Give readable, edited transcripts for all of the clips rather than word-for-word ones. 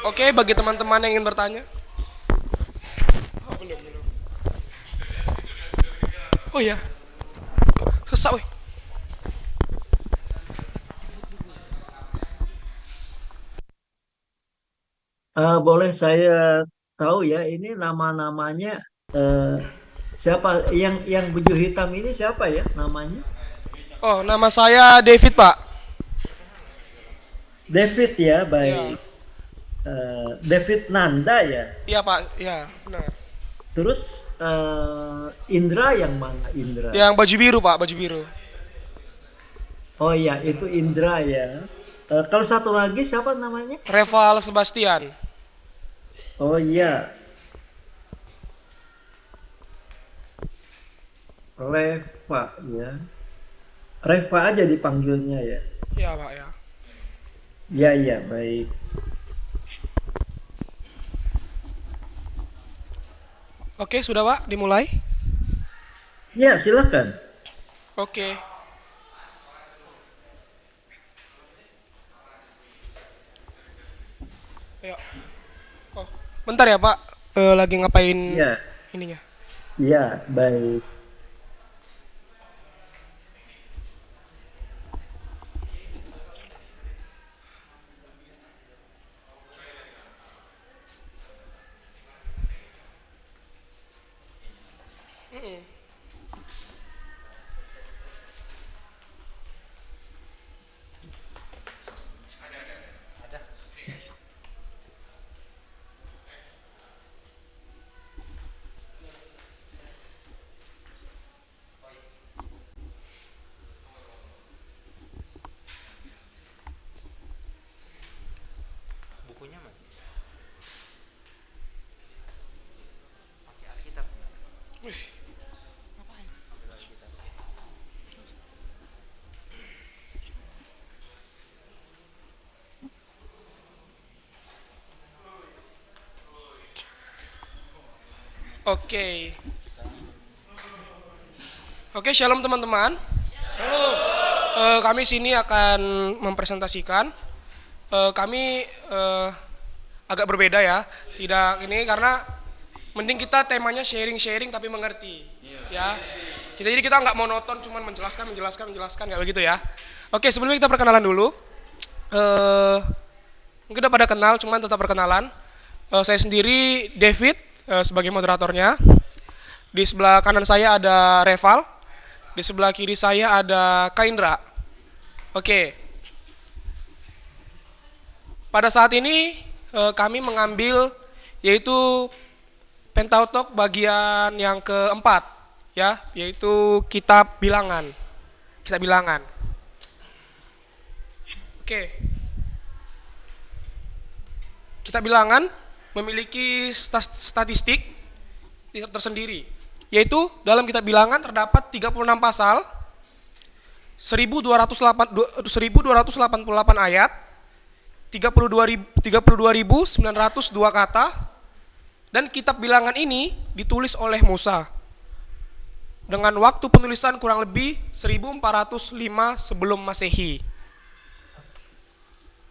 Oke, bagi teman-teman yang ingin bertanya. Oh, belum, belum. Oh iya, sesak weh. Boleh saya tahu ya, ini nama-namanya eh, siapa yang baju hitam ini siapa ya namanya? Oh, nama saya David, Pak. David ya, Ya, baik. David Nanda ya. iya Pak, ya benar. Terus Indra yang mana Indra? Yang baju biru Pak, baju biru. Oh iya, itu Indra ya. Kalau satu lagi siapa namanya? Reval Sebastian. Oh iya, Reva ya. Reva aja dipanggilnya ya. Ya Pak ya. Iya iya, baik. Oke, sudah Pak, dimulai. Ya, silakan. Oke. Ayo. Oh, bentar ya Pak. Lagi ngapain Ya, ininya? ya, baik. Mm-mm. Wih, ngapain? Oke. Oke, shalom teman-teman. Kami sini akan mempresentasikan. Kami agak berbeda ya. Tidak ini karena mending kita temanya sharing-sharing tapi mengerti. Ya. Jadi kita nggak monoton cuman menjelaskan kayak begitu ya. Oke, sebelumnya kita perkenalan dulu. Eh, Mungkin udah pada kenal, cuman tetap perkenalan. Saya sendiri David sebagai moderatornya. Di sebelah kanan saya ada Reval, di sebelah kiri saya ada Kaindra. Oke, pada saat ini kami mengambil yaitu Pentateuch bagian yang keempat, ya, yaitu kitab bilangan. Kitab bilangan. Oke, kitab bilangan memiliki statistik tersendiri, yaitu dalam kitab bilangan terdapat 36 pasal, 1288 ayat, 32.902 kata, dan kitab bilangan ini ditulis oleh Musa dengan waktu penulisan kurang lebih 1405 sebelum Masehi.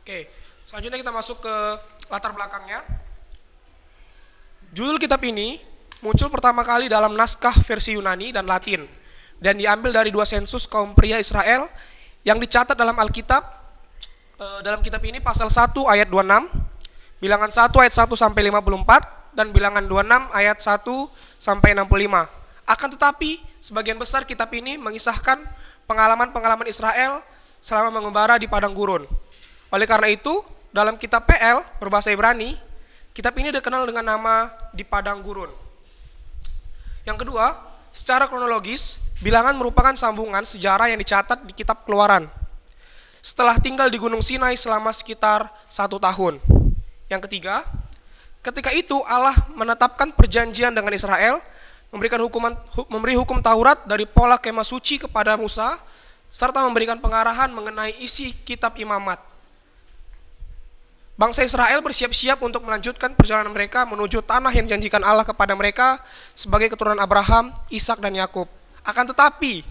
Oke, selanjutnya kita masuk ke latar belakangnya. Judul kitab ini muncul pertama kali dalam naskah versi Yunani dan Latin dan diambil dari dua sensus kaum pria Israel yang dicatat dalam Alkitab. Dalam kitab ini pasal 1 ayat 26, bilangan 1 ayat 1 sampai 54 dan bilangan 26 ayat 1 sampai 65. Akan tetapi sebagian besar kitab ini mengisahkan pengalaman-pengalaman Israel selama mengembara di padang gurun. Oleh karena itu, dalam kitab PL berbahasa Ibrani, kitab ini dikenal dengan nama di padang gurun. Yang kedua, secara kronologis, bilangan merupakan sambungan sejarah yang dicatat di kitab Keluaran. Setelah tinggal di Gunung Sinai selama sekitar 1 tahun. Yang ketiga, ketika itu Allah menetapkan perjanjian dengan Israel, memberi hukum Taurat dari pola kemah suci kepada Musa, serta memberikan pengarahan mengenai isi kitab imamat. Bangsa Israel bersiap-siap untuk melanjutkan perjalanan mereka menuju tanah yang dijanjikan Allah kepada mereka sebagai keturunan Abraham, Ishak dan Yakub. Akan tetapi,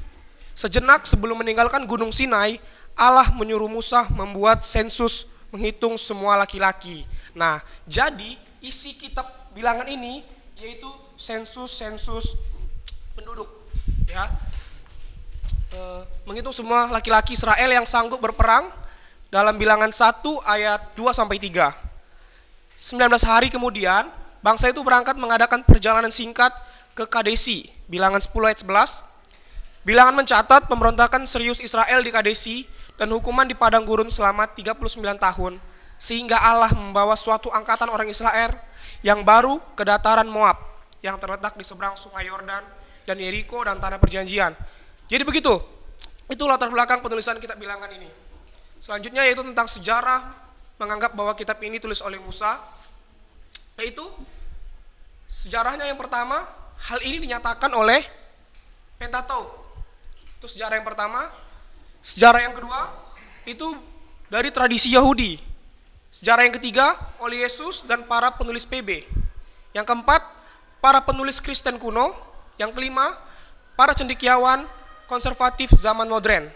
sejenak sebelum meninggalkan Gunung Sinai, Allah menyuruh Musa membuat sensus menghitung semua laki-laki. Nah, jadi isi kitab bilangan ini yaitu sensus penduduk, ya. Menghitung semua laki-laki Israel yang sanggup berperang dalam bilangan 1 ayat 2 sampai 3. 19 hari kemudian, bangsa itu berangkat mengadakan perjalanan singkat ke Kadesi, bilangan 10 ayat 11. Bilangan mencatat pemberontakan serius Israel di Kadesi dan hukuman di padang gurun selama 39 tahun, sehingga Allah membawa suatu angkatan orang Israel yang baru ke dataran Moab, yang terletak di seberang sungai Yordan dan Yeriko dan tanah perjanjian. Jadi begitu, itu latar belakang penulisan kitab bilangan ini. Selanjutnya yaitu tentang sejarah menganggap bahwa kitab ini tulis oleh Musa, yaitu sejarahnya yang pertama, hal ini dinyatakan oleh Pentateuch. Itu sejarah yang pertama. Sejarah yang kedua, itu dari tradisi Yahudi. Sejarah yang ketiga, oleh Yesus dan para penulis PB. Yang keempat, para penulis Kristen kuno. Yang kelima, para cendekiawan konservatif zaman modern.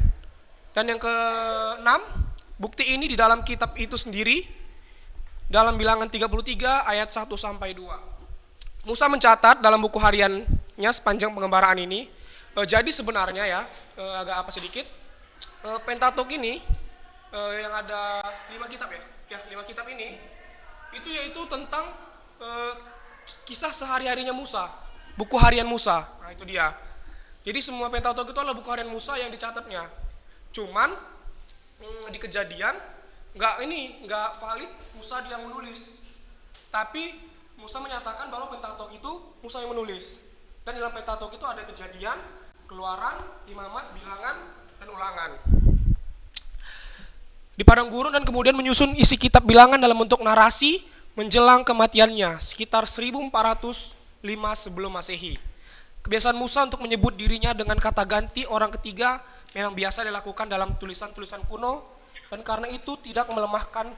Dan yang keenam, bukti ini di dalam kitab itu sendiri, dalam bilangan 33 ayat 1 sampai 2. Musa mencatat dalam buku hariannya sepanjang pengembaraan ini. Jadi sebenarnya ya, agak apa sedikit, Pentateuch ini yang ada 5 kitab ya 5 kitab ini, itu yaitu tentang kisah sehari-harinya Musa, buku harian Musa. Nah itu dia. Jadi semua Pentateuch itu adalah buku harian Musa yang dicatatnya. Cuman di Kejadian nggak valid Musa dia yang menulis. Tapi Musa menyatakan bahwa Pentateuch itu Musa yang menulis. Dan dalam Pentateuch itu ada Kejadian, Keluaran, Imamat, Bilangan, dan Ulangan. Di padang gurun dan kemudian menyusun isi kitab bilangan dalam bentuk narasi menjelang kematiannya sekitar 1405 sebelum Masehi. Kebiasaan Musa untuk menyebut dirinya dengan kata ganti orang ketiga memang biasa dilakukan dalam tulisan-tulisan kuno, dan karena itu tidak melemahkan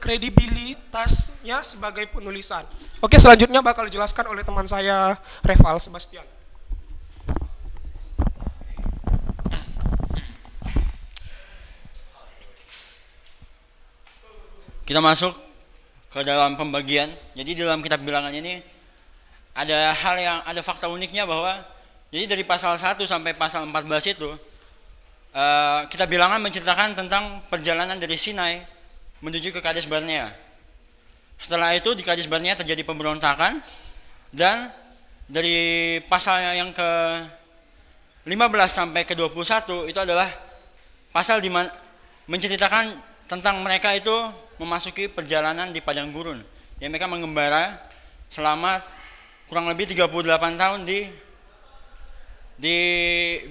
kredibilitasnya sebagai penulisan. Oke, selanjutnya bakal dijelaskan oleh teman saya Reval Sebastian. Kita masuk ke dalam pembagian. Jadi dalam kitab bilangan ini ada fakta uniknya bahwa jadi dari pasal 1 sampai pasal 14 itu kitab bilangan menceritakan tentang perjalanan dari Sinai menuju ke Kades Barnea. Setelah itu di Kades Barnea terjadi pemberontakan, dan dari pasal yang ke 15 sampai ke 21 itu adalah pasal di mana menceritakan tentang mereka itu memasuki perjalanan di padang gurun. Ya, mereka mengembara selama kurang lebih 38 tahun di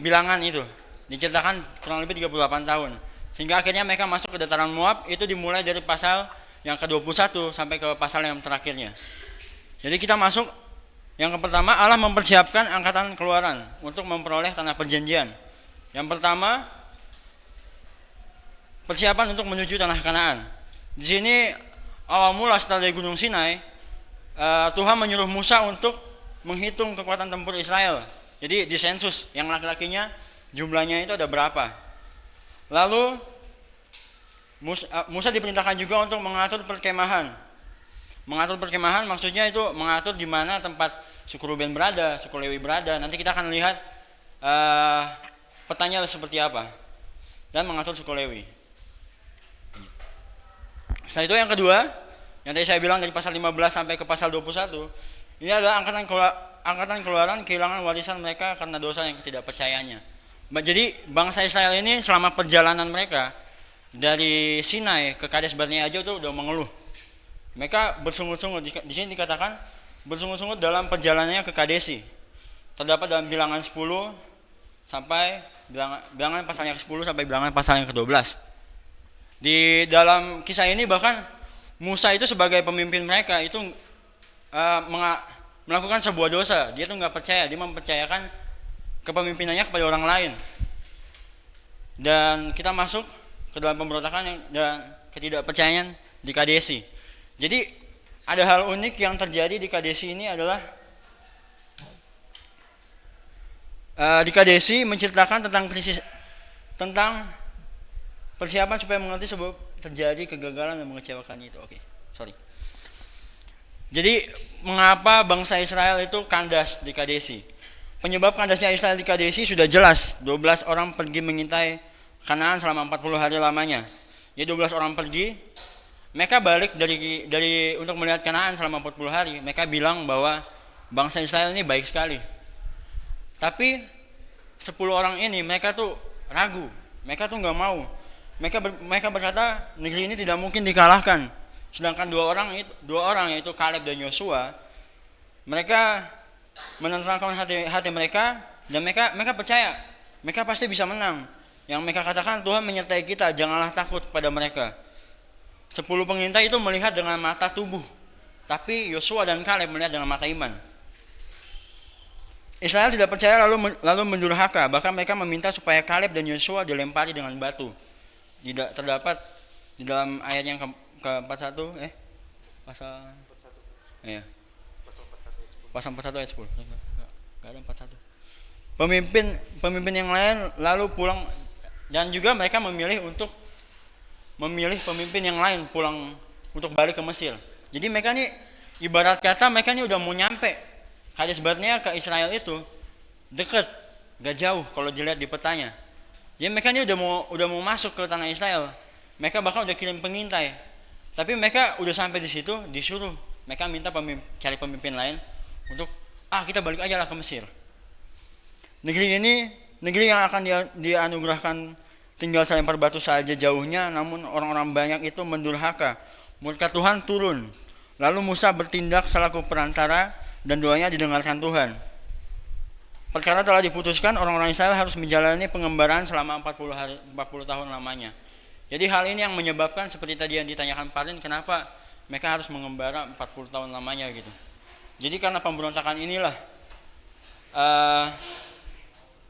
bilangan itu. Diceritakan kurang lebih 38 tahun. Sehingga akhirnya mereka masuk ke dataran Moab, itu dimulai dari pasal yang ke-21 sampai ke pasal yang terakhirnya. Jadi kita masuk yang pertama, Allah mempersiapkan angkatan keluaran untuk memperoleh tanah perjanjian. Yang pertama, persiapan untuk menuju tanah Kanaan. Di sini awal mula setelah dari Gunung Sinai, Tuhan menyuruh Musa untuk menghitung kekuatan tempur Israel. Jadi di sensus yang laki-lakinya jumlahnya itu ada berapa. Lalu Musa diperintahkan juga untuk mengatur perkemahan. Mengatur perkemahan maksudnya itu mengatur di mana tempat suku Ruben berada, suku Lewi berada. Nanti kita akan lihat petanya seperti apa. Dan mengatur suku Lewi. Setelah itu yang kedua, yang tadi saya bilang dari pasal 15 sampai ke pasal 21, ini adalah angkatan keluaran kehilangan warisan mereka karena dosa yang ketidakpercayaannya. Jadi bangsa Israel ini selama perjalanan mereka dari Sinai ke Kades Barnea aja itu udah mengeluh. Mereka bersungut-sungut, di sini dikatakan bersungut-sungut dalam perjalanannya ke Kadesi. Terdapat dalam bilangan 10 sampai bilangan pasal yang ke-10 sampai bilangan pasal yang ke-12. Di dalam kisah ini bahkan Musa itu sebagai pemimpin mereka itu melakukan sebuah dosa. Dia tuh nggak percaya, dia mempercayakan kepemimpinannya kepada orang lain. Dan kita masuk ke dalam pemberontakan dan ketidakpercayaan di Kadesi. Jadi ada hal unik yang terjadi di Kadesi ini adalah di Kadesi menceritakan tentang krisis, tentang persiapan supaya mengerti terjadi kegagalan dan mengecewakan itu. Sorry. Jadi mengapa bangsa Israel itu kandas di Kadesi? Penyebab kandasnya Israel di Kadesi sudah jelas. 12 orang pergi mengintai Kanaan selama 40 hari lamanya. Jadi 12 orang pergi, mereka balik dari untuk melihat Kanaan selama 40 hari. Mereka bilang bahwa bangsa Israel ini baik sekali. Tapi 10 orang ini mereka tuh ragu. Mereka tuh nggak mau. Mereka berkata negeri ini tidak mungkin dikalahkan. Sedangkan dua orang yaitu Kaleb dan Yosua, mereka menenangkan hati mereka dan mereka percaya mereka pasti bisa menang. Yang mereka katakan, Tuhan menyertai kita, janganlah takut pada mereka. 10 pengintai itu melihat dengan mata tubuh, tapi Yosua dan Kaleb melihat dengan mata iman. Israel tidak percaya lalu mendurhaka, bahkan mereka meminta supaya Kaleb dan Yosua dilempari dengan batu. Terdapat di dalam ayat yang ke-41 pasal 41. Iya. Pasal 41 ayat 10. Enggak ada 41. Pemimpin yang lain lalu pulang dan juga mereka memilih pemimpin yang lain pulang untuk balik ke Mesir. Jadi mereka ini ibarat kata mereka ini udah mau nyampe. Hadis Barnea ke Israel itu dekat, gak jauh kalau dilihat di petanya. Jadi mereka ini udah mau masuk ke tanah Israel. Mereka bahkan udah kirim pengintai. Tapi mereka udah sampai di situ, disuruh. Mereka minta cari pemimpin lain untuk kita balik aja lah ke Mesir. Negeri ini negeri yang akan dianugerahkan tinggal selempar batu saja jauhnya, namun orang-orang banyak itu mendurhaka. Murka Tuhan turun. Lalu Musa bertindak selaku perantara dan doanya didengarkan Tuhan. Perkara telah diputuskan, orang-orang Israel harus menjalani pengembaraan selama 40 tahun lamanya. Jadi hal ini yang menyebabkan seperti tadi yang ditanyakan Parin, kenapa mereka harus mengembara 40 tahun lamanya gitu. Jadi karena pemberontakan inilah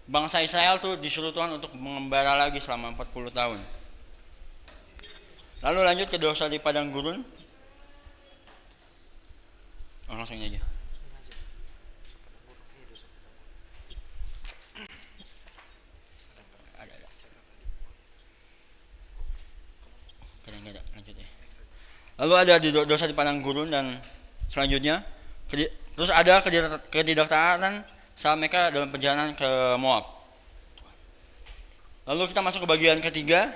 bangsa Israel tuh disuruh Tuhan untuk mengembara lagi selama 40 tahun. Lalu lanjut ke dosa di padang gurun. Langsung aja. Lalu ada dosa di padang gurun dan selanjutnya terus ada ketidaktaatan saat mereka dalam perjalanan ke Moab. Lalu kita masuk ke bagian ketiga,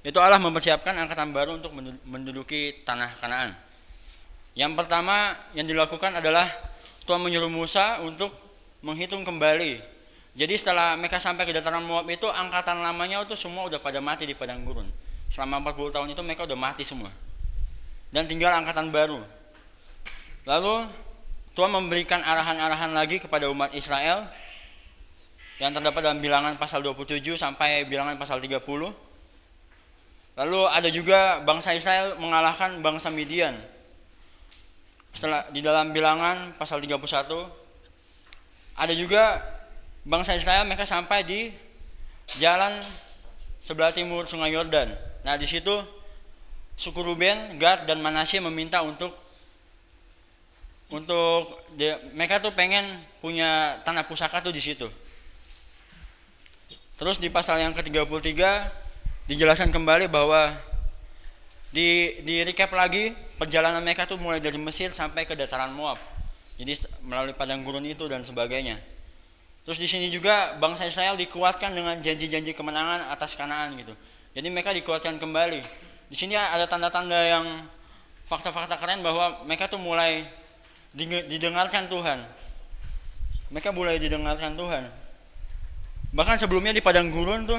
yaitu Allah mempersiapkan angkatan baru untuk menduduki tanah Kanaan. Yang pertama yang dilakukan adalah Tuhan menyuruh Musa untuk menghitung kembali. Jadi setelah mereka sampai ke dataran Moab itu, angkatan lamanya itu semua udah pada mati di padang gurun. Selama 40 tahun itu mereka udah mati semua. Dan tinggal angkatan baru. Lalu Tuhan memberikan arahan-arahan lagi kepada umat Israel yang terdapat dalam Bilangan pasal 27 sampai Bilangan pasal 30. Lalu ada juga bangsa Israel mengalahkan bangsa Midian. Setelah di dalam Bilangan pasal 31 ada juga bangsa Israel mereka sampai di jalan sebelah timur Sungai Yordan. Nah, di situ suku Ruben, Gad dan Manasye meminta untuk mereka tuh pengen punya tanah pusaka tuh di situ. Terus di pasal yang ke-33 dijelaskan kembali bahwa di recap lagi perjalanan mereka tuh mulai dari Mesir sampai ke dataran Moab. Jadi melalui padang gurun itu dan sebagainya. Terus di sini juga bangsa Israel dikuatkan dengan janji-janji kemenangan atas Kanaan gitu. Jadi mereka dikuatkan kembali. Di sini ada tanda-tanda yang fakta-fakta keren bahwa mereka tuh mulai didengarkan Tuhan. Mereka mulai didengarkan Tuhan. Bahkan sebelumnya di padang gurun tuh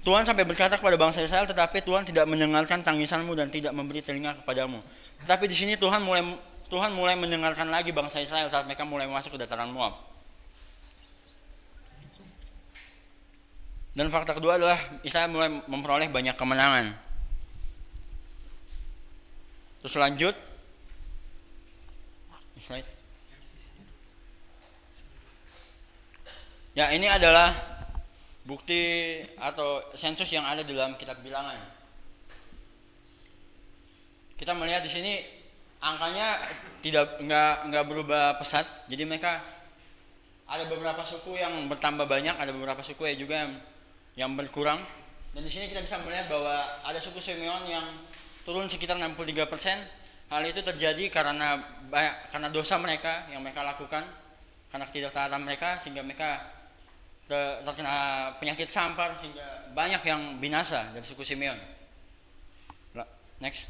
Tuhan sampai berkata kepada bangsa Israel, tetapi Tuhan tidak mendengarkan tangisanmu dan tidak memberi telinga kepadamu. Tetapi di sini Tuhan mulai mendengarkan lagi bangsa Israel saat mereka mulai masuk ke dataran Moab. Dan fakta kedua adalah Israel mulai memperoleh banyak kemenangan. Terus lanjut. Slide. Ya, ini adalah bukti atau sensus yang ada di dalam kitab Bilangan. Kita melihat di sini angkanya nggak berubah pesat. Jadi mereka ada beberapa suku yang bertambah banyak, ada beberapa suku yang juga yang berkurang. Dan di sini kita bisa melihat bahwa ada suku Simeon yang turun sekitar 63%. Hal itu terjadi karena dosa mereka yang mereka lakukan, karena ketidaktaatan mereka, sehingga mereka terkena penyakit sampar, sehingga banyak yang binasa dari suku Simeon. Next.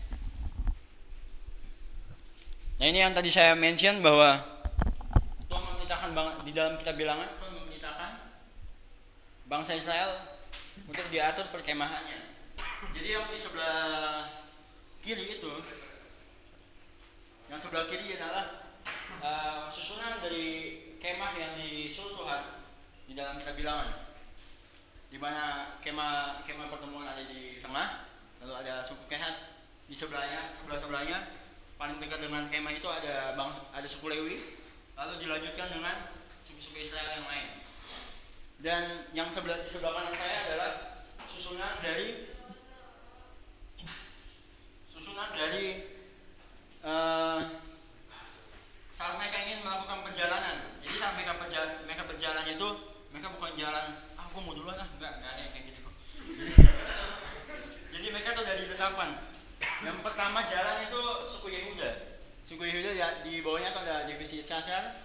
Nah, ini yang tadi saya mention bahwa Tuhan memerintahkan di dalam kitab Bilangan, Tuhan memerintahkan bangsa Israel untuk diatur perkemahannya. Jadi yang di sebelah kiri itu, yang sebelah kiri adalah susunan dari kemah yang disuruh Tuhan di dalam kitab Bilangan, di mana kemah pertemuan ada di tengah, lalu ada suku Kehat di sebelahnya paling dekat dengan kemah itu ada suku Lewi, lalu dilanjutkan dengan suku-suku Israel yang lain. Dan yang di sebelah kanan saya adalah susunan dari saat mereka ingin melakukan perjalanan. Jadi saat mereka berjalan itu, mereka bukan jalan, aku mau duluan enggak ada yang kayak gitu. Jadi mereka tuh dari tetapan. Yang pertama jalan itu suku Yehuda. Suku Yehuda ya, di bawahnya tuh ada divisi Isakar,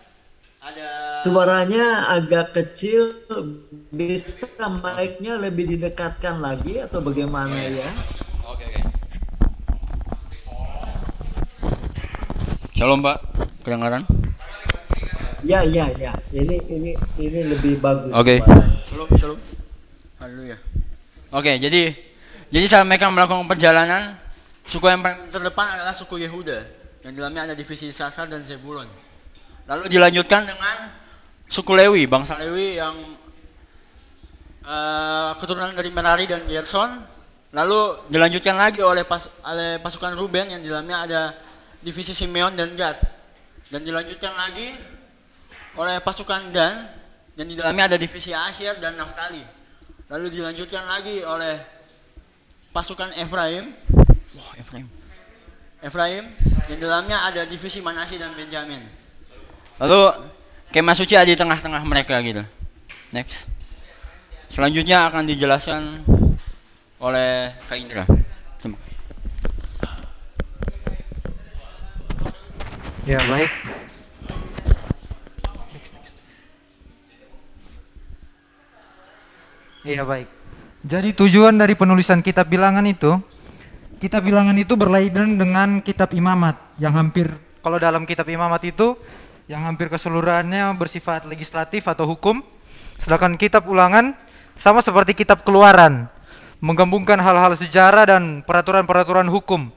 ada Suaranya agak kecil, bisa mic-nya lebih didekatkan lagi atau bagaimana ya? Oke. Shalom Pak, kedengaran? Ya. Ini lebih bagus. Oke. suaranya. Shalom. Haleluya. Oke, jadi saat mereka melakukan perjalanan, suku yang paling terdepan adalah suku Yehuda, yang di dalamnya ada divisi Isakar dan Zebulon. Lalu dilanjutkan dengan suku Lewi, bangsa Lewi yang keturunan dari Merari dan Gerson. Lalu dilanjutkan lagi oleh pasukan Ruben yang di dalamnya ada divisi Simeon dan Gad. Dan dilanjutkan lagi oleh pasukan Dan yang di dalamnya ada divisi Asyer dan Naftali. Lalu dilanjutkan lagi oleh pasukan Efraim. Efraim yang di dalamnya ada divisi Manasye dan Benjamin. Lalu kemah suci ada di tengah-tengah mereka gitu. Next. Selanjutnya akan dijelaskan oleh Kak Indra. Ya, baik. Iya, baik. Jadi tujuan dari penulisan kitab Bilangan itu berlainan dengan kitab Imamat yang hampir, kalau dalam kitab Imamat itu yang hampir keseluruhannya bersifat legislatif atau hukum, sedangkan kitab Ulangan sama seperti kitab Keluaran, menggabungkan hal-hal sejarah dan peraturan-peraturan hukum.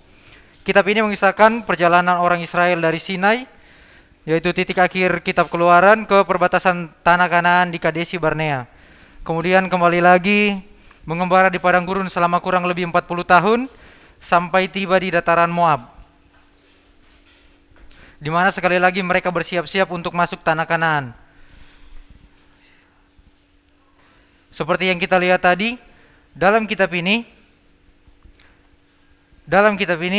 Kitab ini mengisahkan perjalanan orang Israel dari Sinai, yaitu titik akhir kitab Keluaran, ke perbatasan tanah Kanaan di Kadesi Barnea. Kemudian kembali lagi mengembara di padang gurun selama kurang lebih 40 tahun sampai tiba di dataran Moab, di mana sekali lagi mereka bersiap-siap untuk masuk tanah Kanaan. Seperti yang kita lihat tadi, dalam kitab ini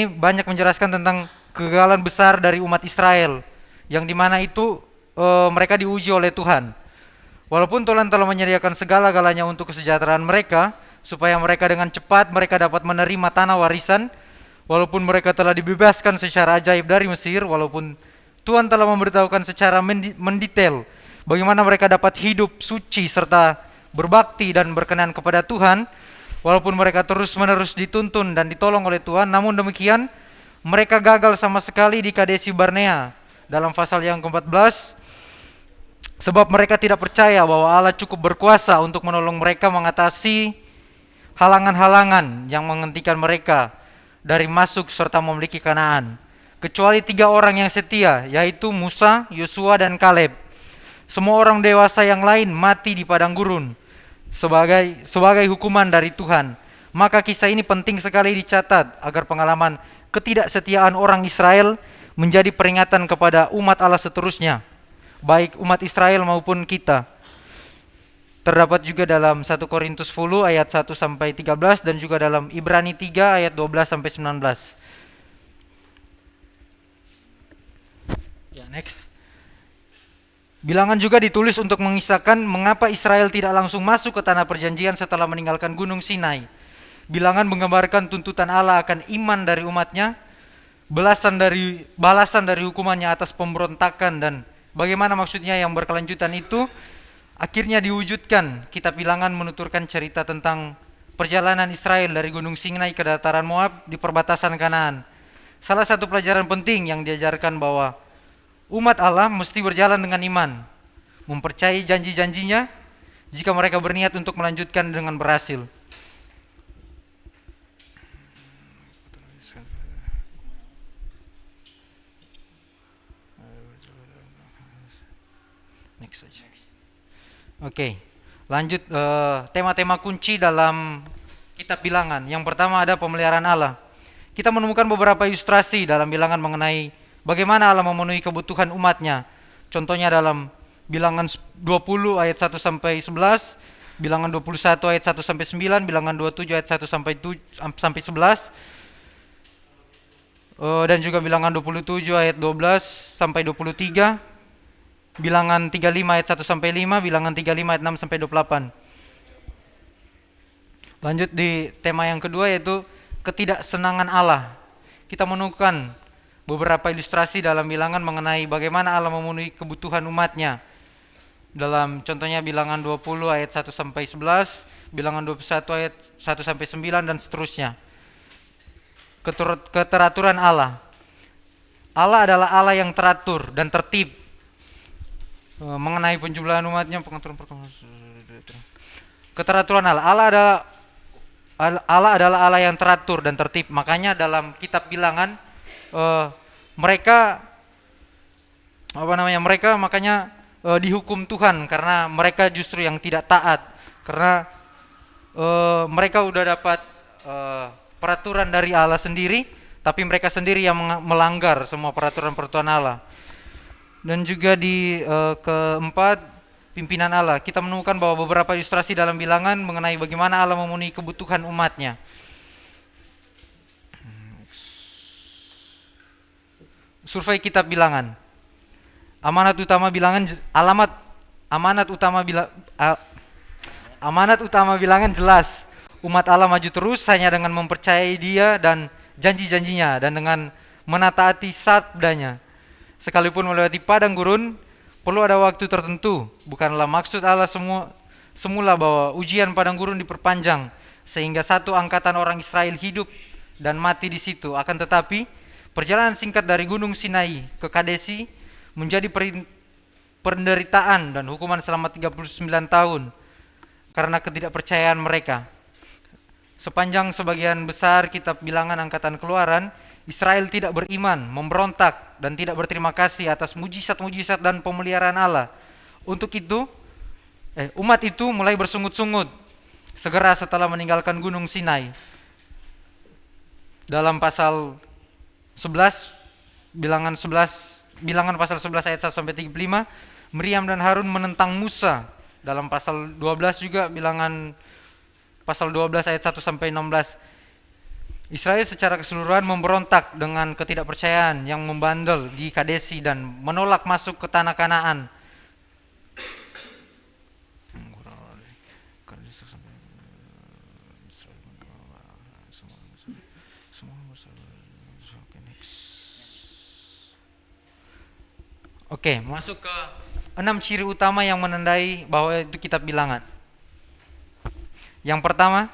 banyak menjelaskan tentang kegagalan besar dari umat Israel, yang dimana itu mereka diuji oleh Tuhan. Walaupun Tuhan telah menyediakan segala-galanya untuk kesejahteraan mereka, supaya mereka dengan cepat mereka dapat menerima tanah warisan, walaupun mereka telah dibebaskan secara ajaib dari Mesir, walaupun Tuhan telah memberitahukan secara mendetail bagaimana mereka dapat hidup suci serta berbakti dan berkenan kepada Tuhan, walaupun mereka terus-menerus dituntun dan ditolong oleh Tuhan, namun demikian mereka gagal sama sekali di Kadesi Barnea dalam pasal yang ke-14, sebab mereka tidak percaya bahwa Allah cukup berkuasa untuk menolong mereka mengatasi halangan-halangan yang menghentikan mereka dari masuk serta memiliki Kanaan, kecuali 3 orang yang setia, yaitu Musa, Yosua, dan Kaleb. Semua orang dewasa yang lain mati di padang gurun sebagai hukuman dari Tuhan. Maka kisah ini penting sekali dicatat agar pengalaman ketidaksetiaan orang Israel menjadi peringatan kepada umat Allah seterusnya, baik umat Israel maupun kita. Terdapat juga dalam 1 Korintus 10 ayat 1 sampai 13 dan juga dalam Ibrani 3 ayat 12 sampai 19. Ya, next. Bilangan juga ditulis untuk mengisahkan mengapa Israel tidak langsung masuk ke tanah perjanjian setelah meninggalkan Gunung Sinai. Bilangan menggambarkan tuntutan Allah akan iman dari umatnya, balasan dari hukumannya atas pemberontakan, dan bagaimana maksudnya yang berkelanjutan itu akhirnya diwujudkan. Kitab Bilangan menuturkan cerita tentang perjalanan Israel dari Gunung Sinai ke dataran Moab di perbatasan Kanaan. Salah satu pelajaran penting yang diajarkan bahwa umat Allah mesti berjalan dengan iman, mempercayai janji-janjinya jika mereka berniat untuk melanjutkan dengan berhasil. Next saja. Oke, lanjut tema-tema kunci dalam kitab Bilangan. Yang pertama ada pemeliharaan Allah. Kita menemukan beberapa ilustrasi dalam Bilangan mengenai bagaimana Allah memenuhi kebutuhan umatnya. Contohnya dalam Bilangan 20 ayat 1 sampai 11, Bilangan 21 ayat 1 sampai 9, Bilangan 27 ayat 1 sampai 11, dan juga Bilangan 27 ayat 12 sampai 23, Bilangan 35 ayat 1 sampai 5, Bilangan 35 ayat 6 sampai 28. Lanjut di tema yang kedua yaitu ketidaksenangan Allah. Kita menemukan beberapa ilustrasi dalam Bilangan mengenai bagaimana Allah memenuhi kebutuhan umatnya. Dalam contohnya Bilangan 20 ayat 1 sampai 11, Bilangan 21 ayat 1 sampai 9 dan seterusnya. Keteraturan Allah. Allah adalah Allah yang teratur dan tertib. Mengenai penjumlahan umatnya, pengaturan keteraturan Allah. Allah adalah Allah yang teratur dan tertib. Makanya dalam kitab Bilangan mereka makanya dihukum Tuhan karena mereka justru yang tidak taat, karena mereka udah dapat peraturan dari Allah sendiri, tapi mereka sendiri yang melanggar semua peraturan-peraturan Allah. Dan juga di keempat, pimpinan Allah. Kita menemukan bahwa beberapa ilustrasi dalam Bilangan mengenai bagaimana Allah memenuhi kebutuhan umatnya. Survei kitab Bilangan. Amanat utama Bilangan jelas. Umat Allah maju terus hanya dengan mempercayai Dia dan janji-janjinya, dan dengan menataati sabdanya. Sekalipun melewati padang gurun, perlu ada waktu tertentu. Bukanlah maksud Allah semula bahwa ujian padang gurun diperpanjang sehingga satu angkatan orang Israel hidup dan mati di situ. Akan tetapi, perjalanan singkat dari Gunung Sinai ke Kadesi menjadi penderitaan dan hukuman selama 39 tahun karena ketidakpercayaan mereka. Sepanjang sebagian besar kitab Bilangan angkatan Keluaran, Israel tidak beriman, memberontak, dan tidak berterima kasih atas mujizat-mujizat dan pemeliharaan Allah. Untuk itu, umat itu mulai bersungut-sungut segera setelah meninggalkan Gunung Sinai. Dalam pasal 11, Bilangan pasal 11 ayat 1 sampai 35, Miriam dan Harun menentang Musa. Dalam pasal 12 juga Bilangan pasal 12 ayat 1 sampai 16. Israel secara keseluruhan memberontak dengan ketidakpercayaan yang membandel di Kadesi dan menolak masuk ke tanah Kanaan. Oke, masuk ke 6 ciri utama yang menandai bahwa itu kitab Bilangan. Yang pertama,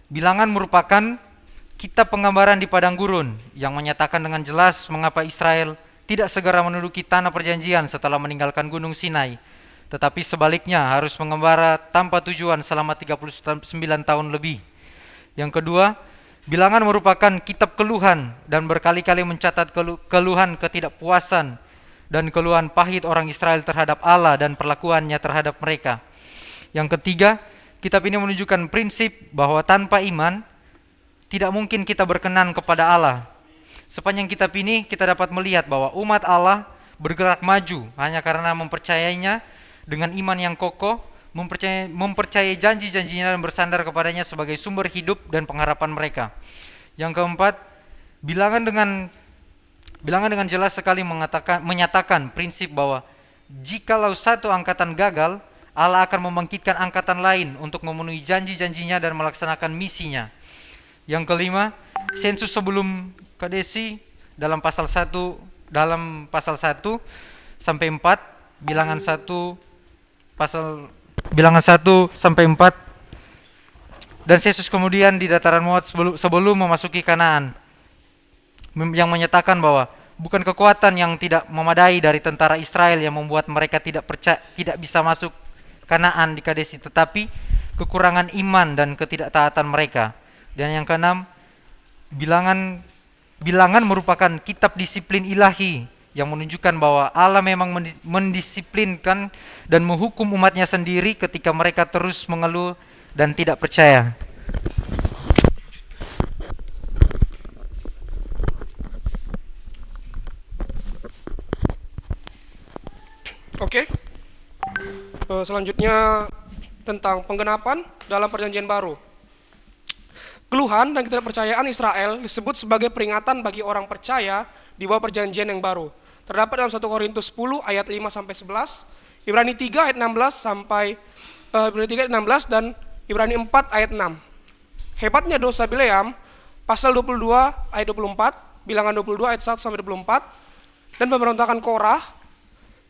Bilangan merupakan kitab penggambaran di padang gurun yang menyatakan dengan jelas mengapa Israel tidak segera menduduki tanah perjanjian setelah meninggalkan Gunung Sinai, tetapi sebaliknya harus mengembara tanpa tujuan selama 39 tahun lebih. Yang kedua, Bilangan merupakan kitab keluhan dan berkali-kali mencatat keluhan ketidakpuasan dan keluhan pahit orang Israel terhadap Allah dan perlakuannya terhadap mereka. Yang ketiga, kitab ini menunjukkan prinsip bahwa tanpa iman tidak mungkin kita berkenan kepada Allah. Sepanjang kitab ini kita dapat melihat bahwa umat Allah bergerak maju hanya karena mempercayainya dengan iman yang kokoh, mempercayai janji-janjinya dan bersandar kepadanya sebagai sumber hidup dan pengharapan mereka. Yang keempat, Bilangan dengan jelas sekali menyatakan prinsip bahwa jikalau satu angkatan gagal, Allah akan membangkitkan angkatan lain untuk memenuhi janji-janjinya dan melaksanakan misinya. Yang kelima, sensus sebelum Kadesi dalam pasal 1 sampai 4, bilangan 1 sampai 4, dan sensus kemudian di dataran Moab sebelum memasuki Kanaan, yang menyatakan bahwa bukan kekuatan yang tidak memadai dari tentara Israel yang membuat mereka tidak bisa masuk Kanaan di Kadesi, tetapi kekurangan iman dan ketidaktaatan mereka. Dan yang keenam, bilangan merupakan kitab disiplin ilahi yang menunjukkan bahwa Allah memang mendisiplinkan dan menghukum umatnya sendiri ketika mereka terus mengeluh dan tidak percaya. Oke. Selanjutnya tentang penggenapan dalam perjanjian baru. Keluhan dan ketidakpercayaan Israel disebut sebagai peringatan bagi orang percaya di bawah perjanjian yang baru. Terdapat dalam 1 Korintus 10 ayat 5 sampai 11, Ibrani 3 ayat 16 sampai Ibrani 3 ayat 16 dan Ibrani 4 ayat 6. Hebatnya dosa Bileam, pasal 22 ayat 24, bilangan 22 ayat 1 sampai 24, dan pemberontakan Korah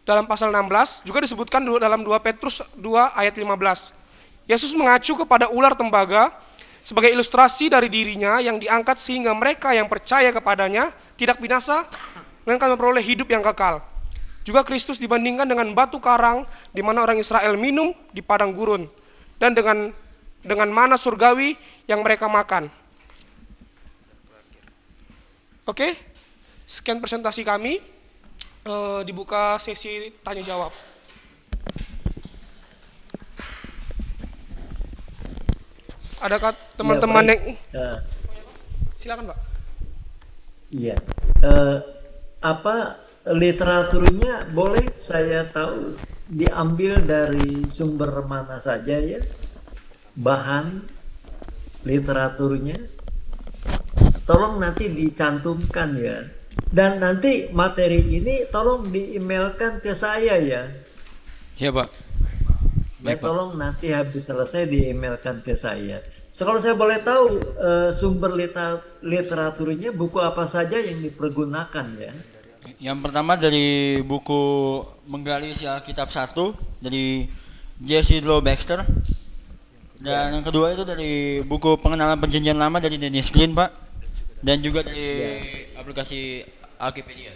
dalam pasal 16 juga disebutkan dalam 2 Petrus 2 ayat 15. Yesus mengacu kepada ular tembaga sebagai ilustrasi dari dirinya yang diangkat sehingga mereka yang percaya kepadanya tidak binasa, melainkan memperoleh hidup yang kekal. Juga Kristus dibandingkan dengan batu karang di mana orang Israel minum di padang gurun, dan dengan mana surgawi yang mereka makan. Oke, sekian presentasi kami. Dibuka sesi tanya jawab. Adakah teman-teman Ya, yang baik. silakan, Pak? Iya. Apa literaturnya boleh saya tahu diambil dari sumber mana saja ya? Bahan literaturnya. Tolong nanti dicantumkan ya. Dan nanti materi ini tolong di-emailkan ke saya ya. Iya, Pak. Ya, Baik, Pak. tolong nanti habis selesai di-emailkan ke saya. So, kalau saya boleh tahu sumber literaturnya, buku apa saja yang dipergunakan ya? Yang pertama dari buku Menggali Isi Alkitab 1 dari Jesse Low Baxter. Dan yang kedua itu dari buku Pengenalan Perjanjian Lama dari Dennis Green, Pak. Dan juga dari aplikasi Alkipedia.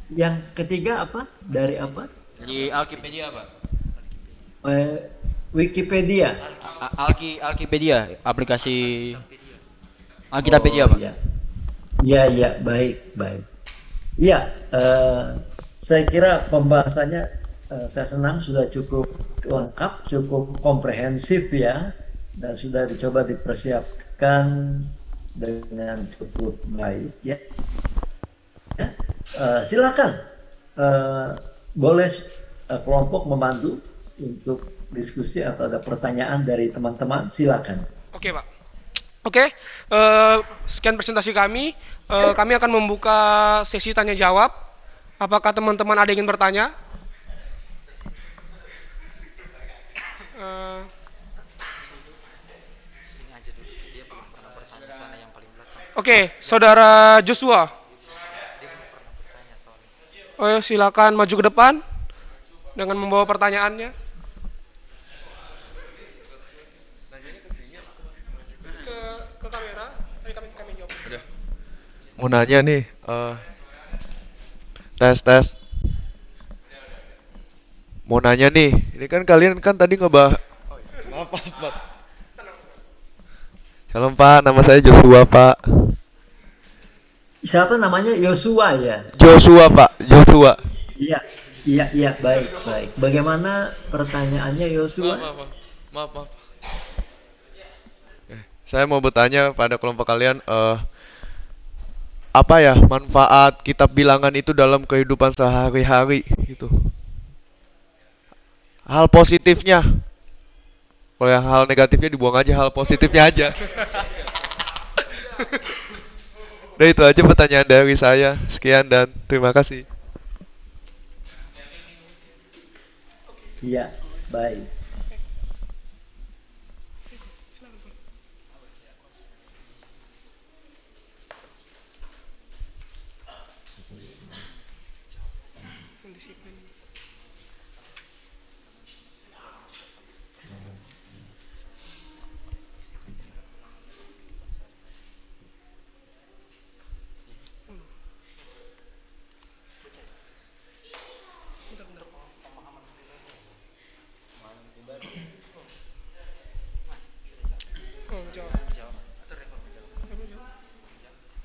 Yang ketiga apa? Dari apa? Dari Alkipedia, Pak. Wikipedia. Alkipedia, aplikasi Alkitapedia, Pak. Ya. Ya, baik. Ya, saya kira pembahasannya saya senang sudah cukup lengkap, cukup komprehensif ya, dan sudah dicoba dipersiapkan dengan cukup baik ya. Silakan, boleh kelompok membantu untuk diskusi atau ada pertanyaan dari teman-teman, silakan. Oke, Pak. Oke, sekian presentasi kami. Kami akan membuka sesi tanya jawab. Apakah teman-teman ada yang ingin bertanya? Oke, Saudara Joshua. Oh, silakan maju ke depan dengan membawa pertanyaannya. Ke kamera, kami jawab. Mau nanya nih, tes. Mau nanya nih, ini kan kalian kan tadi ngebahas. Maaf. Shalom Pak, nama saya Joshua Pak. Siapa namanya? Yosua ya? Joshua Pak, Joshua. Iya, baik. Bagaimana pertanyaannya Yosua? Maaf. Saya mau bertanya pada kelompok kalian, apa ya manfaat kitab bilangan itu dalam kehidupan sehari-hari gitu? Hal positifnya. Kalau yang hal negatifnya dibuang aja, hal positifnya aja. Udah itu aja pertanyaan dari saya. Sekian dan terima kasih. Iya, baik. Oh, jawab.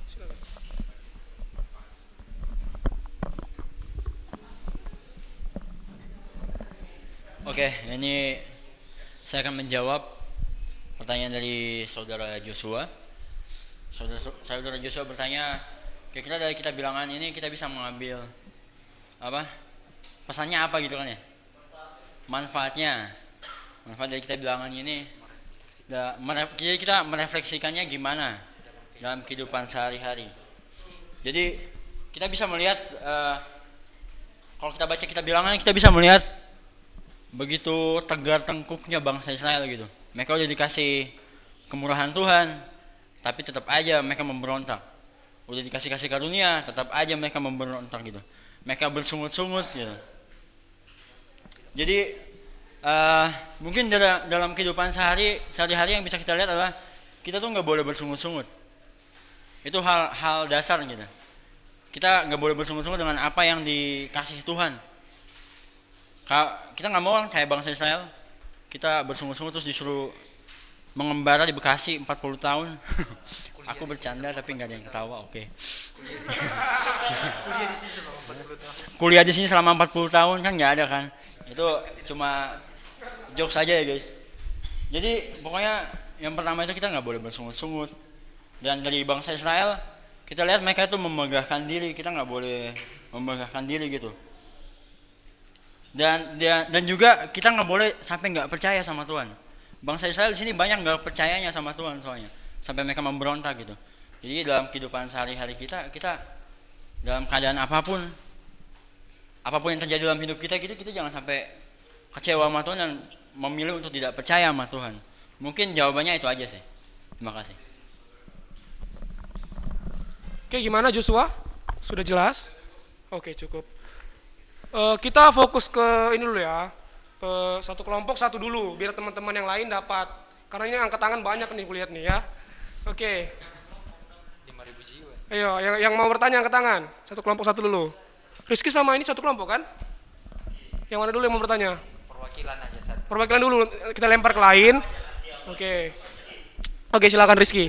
Silakan. Oke, ini saya akan menjawab pertanyaan dari saudara Joshua. Saudara Joshua bertanya, kira-kira dari kitab bilangan ini kita bisa mengambil apa? Pesannya apa gitu kan ya? Manfaatnya. Manfaat dari kitab bilangan ini jadi kita merefleksikannya gimana dalam kehidupan sehari-hari. Jadi kita bisa melihat kalau kita baca kitab bilangan kita bisa melihat begitu tegar tengkuknya bangsa Israel gitu. Mereka udah dikasih kemurahan Tuhan, tapi tetap aja mereka memberontak. Udah dikasih kasih karunia, tetap aja mereka memberontak gitu. Mereka bersungut-sungut gitu. Jadi mungkin dalam kehidupan sehari-hari yang bisa kita lihat adalah kita tuh nggak boleh bersungut-sungut. Itu hal dasar gitu. Kita nggak boleh bersungut-sungut dengan apa yang dikasih Tuhan. Kita nggak mau kayak bangsa Israel, kita bersungut-sungut terus disuruh mengembara di Bekasi 40 tahun. Aku bercanda tapi nggak ada yang ketawa, oke. Kuliah di sini selama 40 tahun kan nggak ada kan. Itu cuma jokes saja ya guys. Jadi pokoknya yang pertama itu kita nggak boleh bersungut-sungut. Dan dari bangsa Israel kita lihat mereka itu memegahkan diri, kita nggak boleh memegahkan diri gitu. Dan juga kita nggak boleh sampai nggak percaya sama Tuhan. Bangsa Israel di sini banyak nggak percayanya sama Tuhan soalnya, sampai mereka memberontak gitu. Jadi dalam kehidupan sehari-hari kita dalam keadaan apapun yang terjadi dalam hidup kita gitu, kita jangan sampai kecewa sama Tuhan dan memilih untuk tidak percaya sama Tuhan. Mungkin jawabannya itu aja sih. Terima kasih. Oke, gimana Joshua? Sudah jelas? Oke, cukup. Kita fokus ke ini dulu ya. Satu kelompok satu dulu, biar teman-teman yang lain dapat. Karena ini angkat tangan banyak nih kulihat nih ya. Oke. 5.000 jiwa. Ayo, yang mau bertanya angkat tangan. Satu kelompok satu dulu. Rizky sama ini satu kelompok kan? Yang mana dulu yang mau bertanya? Perwakilan aja satu. Perwakilan dulu, kita lempar ke lain. Oke. Oke, silakan Rizky.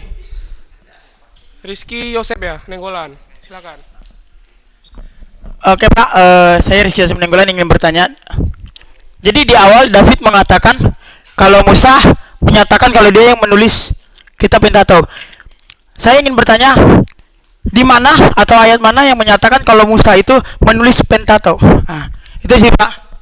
Rizky Yosep ya, Nenggolan. Silakan. Oke Pak, saya Rizky Yosef Nenggolan ingin bertanya. Jadi di awal David mengatakan kalau Musa menyatakan kalau dia yang menulis kitab Pentatok. Saya ingin bertanya, di mana atau ayat mana yang menyatakan kalau Musa itu menulis Pentatok? Nah, itu sih Pak.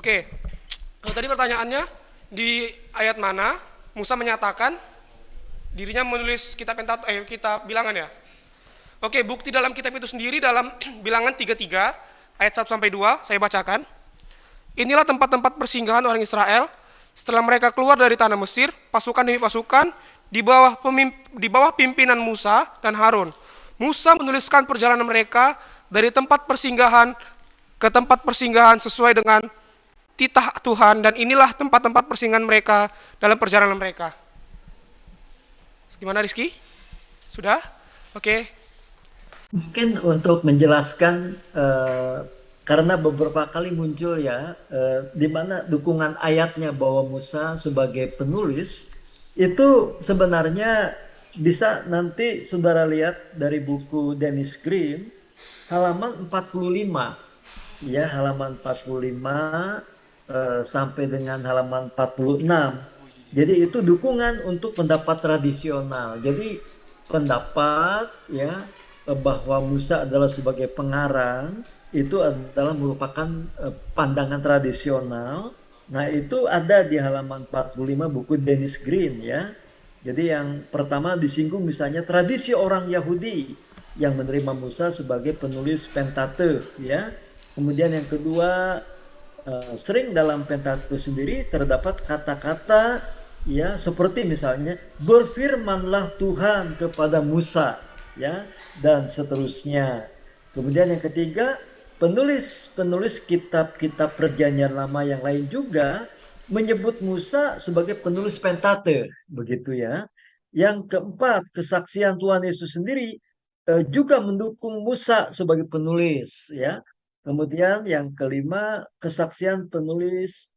Oke. Kalau tadi pertanyaannya di ayat mana Musa menyatakan dirinya menulis kitab kitab Bilangan ya? Oke, bukti dalam kitab itu sendiri dalam Bilangan 33 ayat 1 sampai 2 saya bacakan. Inilah tempat-tempat persinggahan orang Israel setelah mereka keluar dari tanah Mesir, pasukan demi pasukan di bawah pimpinan Musa dan Harun. Musa menuliskan perjalanan mereka dari tempat persinggahan ke tempat persinggahan sesuai dengan titah Tuhan, dan inilah tempat-tempat persinggahan mereka dalam perjalanan mereka. Gimana Rizky? Sudah? Oke. Mungkin untuk menjelaskan karena beberapa kali muncul ya di mana dukungan ayatnya bahwa Musa sebagai penulis itu sebenarnya bisa nanti saudara lihat dari buku Dennis Green halaman 45 ya, halaman 45 sampai dengan halaman 46. Jadi itu dukungan untuk pendapat tradisional. Jadi pendapat ya bahwa Musa adalah sebagai pengarang itu adalah merupakan pandangan tradisional. Nah, itu ada di halaman 45 buku Dennis Green ya. Jadi yang pertama disinggung misalnya tradisi orang Yahudi yang menerima Musa sebagai penulis Pentateuch ya. Kemudian yang kedua, sering dalam Pentateuch sendiri terdapat kata-kata ya seperti misalnya berfirmanlah Tuhan kepada Musa ya, dan seterusnya. Kemudian yang ketiga, penulis-penulis kitab-kitab perjanjian lama yang lain juga menyebut Musa sebagai penulis Pentateuch, begitu ya. Yang keempat, kesaksian Tuhan Yesus sendiri juga mendukung Musa sebagai penulis ya. Kemudian yang kelima, kesaksian penulis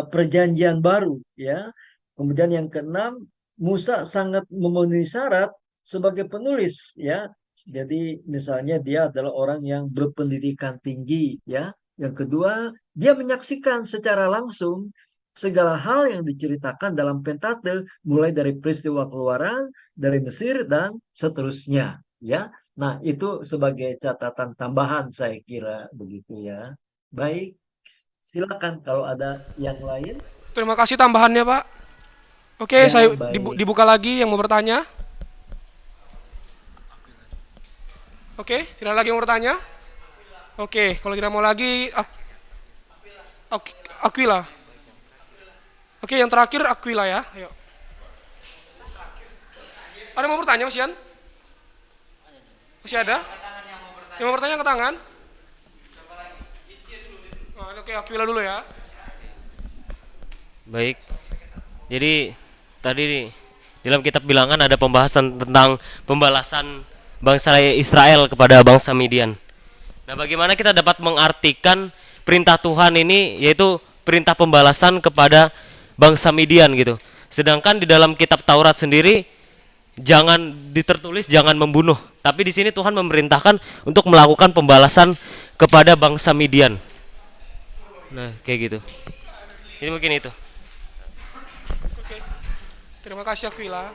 perjanjian baru ya. Kemudian yang keenam, Musa sangat memenuhi syarat sebagai penulis ya. Jadi misalnya dia adalah orang yang berpendidikan tinggi ya. Yang kedua, dia menyaksikan secara langsung segala hal yang diceritakan dalam Pentateuch mulai dari peristiwa keluaran dari Mesir dan seterusnya ya. Nah, itu sebagai catatan tambahan saya kira begitu ya. Baik, silakan kalau ada yang lain. Terima kasih tambahannya, Pak. Oke, Ya, saya baik. dibuka lagi yang mau bertanya. Oke, tidak lagi yang mau bertanya? Oke, kalau tidak mau lagi, Aquila. Oke, yang terakhir Aquila ya. Ayo. Ada yang mau bertanya, Mas Ian? Masih ada? Yang mau bertanya ke tangan? Oh, oke, Aquila dulu ya. Baik. Jadi tadi dalam kitab Bilangan ada pembahasan tentang pembalasan bangsa Israel kepada bangsa Midian. Nah, bagaimana kita dapat mengartikan perintah Tuhan ini, yaitu perintah pembalasan kepada bangsa Midian gitu. Sedangkan di dalam kitab Taurat sendiri jangan ditertulis jangan membunuh, tapi di sini Tuhan memerintahkan untuk melakukan pembalasan kepada bangsa Midian. Nah, kayak gitu. Ini mungkin itu. Oke. Terima kasih Aquila.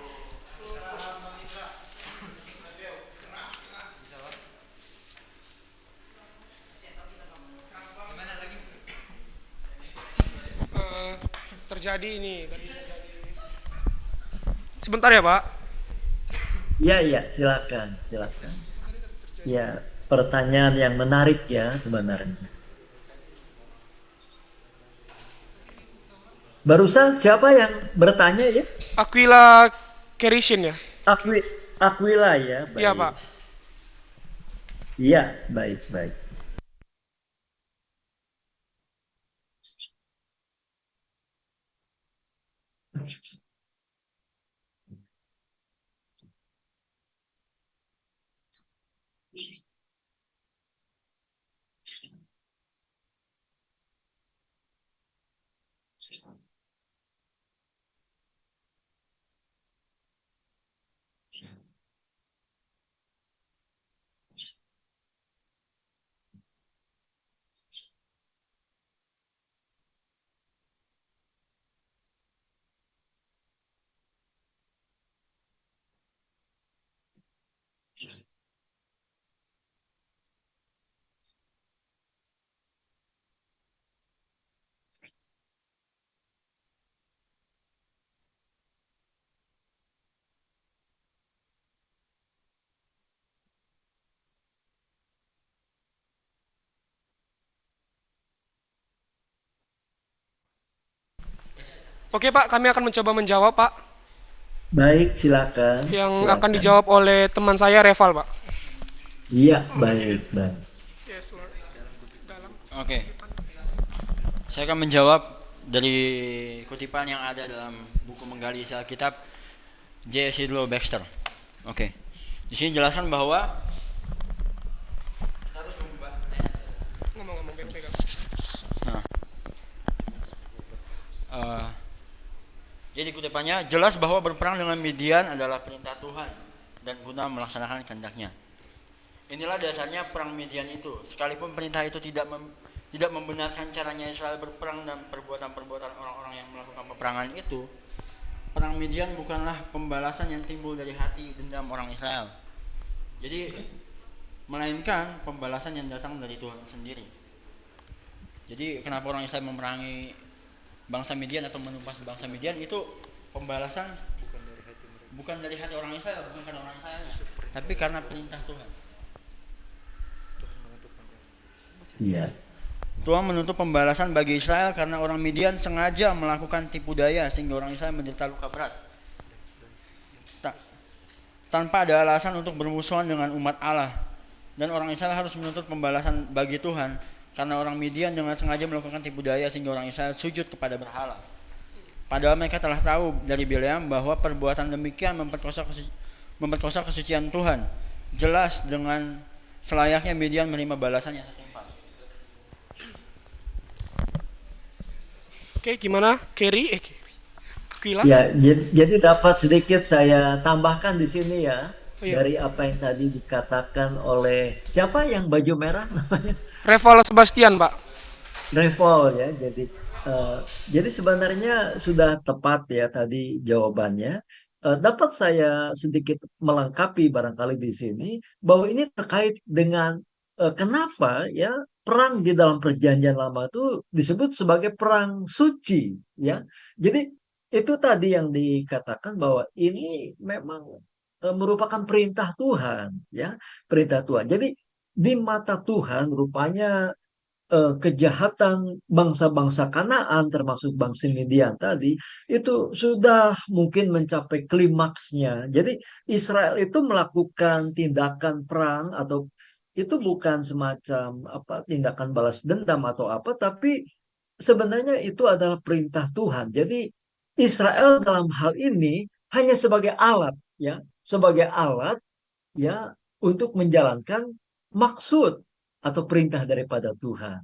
Terjadi ini tadi. Sebentar ya, Pak. Ya, ya, silakan, silakan. Ya, pertanyaan yang menarik ya sebenarnya. Barusan siapa yang bertanya ya? Aquila Kerishin ya? Aquila ya, Iya, baik. Pak. Iya, baik, baik. Oke, Pak, kami akan mencoba menjawab, Pak. Baik, silakan, Yang akan silakan. dijawab oleh teman saya Reval, Pak. Iya, baik, baik. Yes, Lord. Dalam Oke. Saya akan menjawab dari kutipan yang ada dalam buku Menggali Isi Alkitab J. Sidlow Baxter. Oke. Di sini jelaskan bahwa kita harus mengubah. ngomong-ngomong pegang. Nah, jadi kutipannya jelas bahwa berperang dengan Midian adalah perintah Tuhan dan guna melaksanakan kehendaknya. Inilah dasarnya perang Midian itu. Sekalipun perintah itu tidak membenarkan caranya Israel berperang dan perbuatan-perbuatan orang-orang yang melakukan peperangan itu, perang Midian bukanlah pembalasan yang timbul dari hati dendam orang Israel. Jadi melainkan pembalasan yang datang dari Tuhan sendiri. Jadi kenapa orang Israel memerangi bangsa Midian atau menumpas bangsa Midian, itu pembalasan bukan dari hati orang Israel, bukan karena orang Israelnya, tapi karena perintah Tuhan. Iya. Tuhan menuntut pembalasan bagi Israel karena orang Midian sengaja melakukan tipu daya sehingga orang Israel menderita luka berat. Tanpa ada alasan untuk bermusuhan dengan umat Allah. Dan orang Israel harus menuntut pembalasan bagi Tuhan karena orang Midian dengan sengaja melakukan tipu daya sehingga orang Israel sujud kepada berhala. Padahal mereka telah tahu dari Bileam bahwa perbuatan demikian memperkosa kesucian Tuhan. Jelas dengan selayaknya Midian menerima balasan yang setimpal. Oke, gimana? Kerry? Aquila? Ya, jadi dapat sedikit saya tambahkan di sini ya. Iya. Dari apa yang tadi dikatakan oleh siapa yang baju merah namanya? Reval Sebastian, Pak. Revol ya. Jadi sebenarnya sudah tepat ya tadi jawabannya. Dapat saya sedikit melengkapi barangkali di sini bahwa ini terkait dengan kenapa ya perang di dalam Perjanjian Lama itu disebut sebagai perang suci ya. Jadi itu tadi yang dikatakan bahwa ini memang merupakan perintah Tuhan ya, perintah Tuhan. Jadi di mata Tuhan rupanya kejahatan bangsa-bangsa Kanaan termasuk bangsa Midian tadi itu sudah mungkin mencapai klimaksnya. Jadi Israel itu melakukan tindakan perang atau itu bukan semacam apa tindakan balas dendam atau apa, tapi sebenarnya itu adalah perintah Tuhan. Jadi Israel dalam hal ini hanya sebagai alat ya, sebagai alat ya untuk menjalankan maksud atau perintah daripada Tuhan.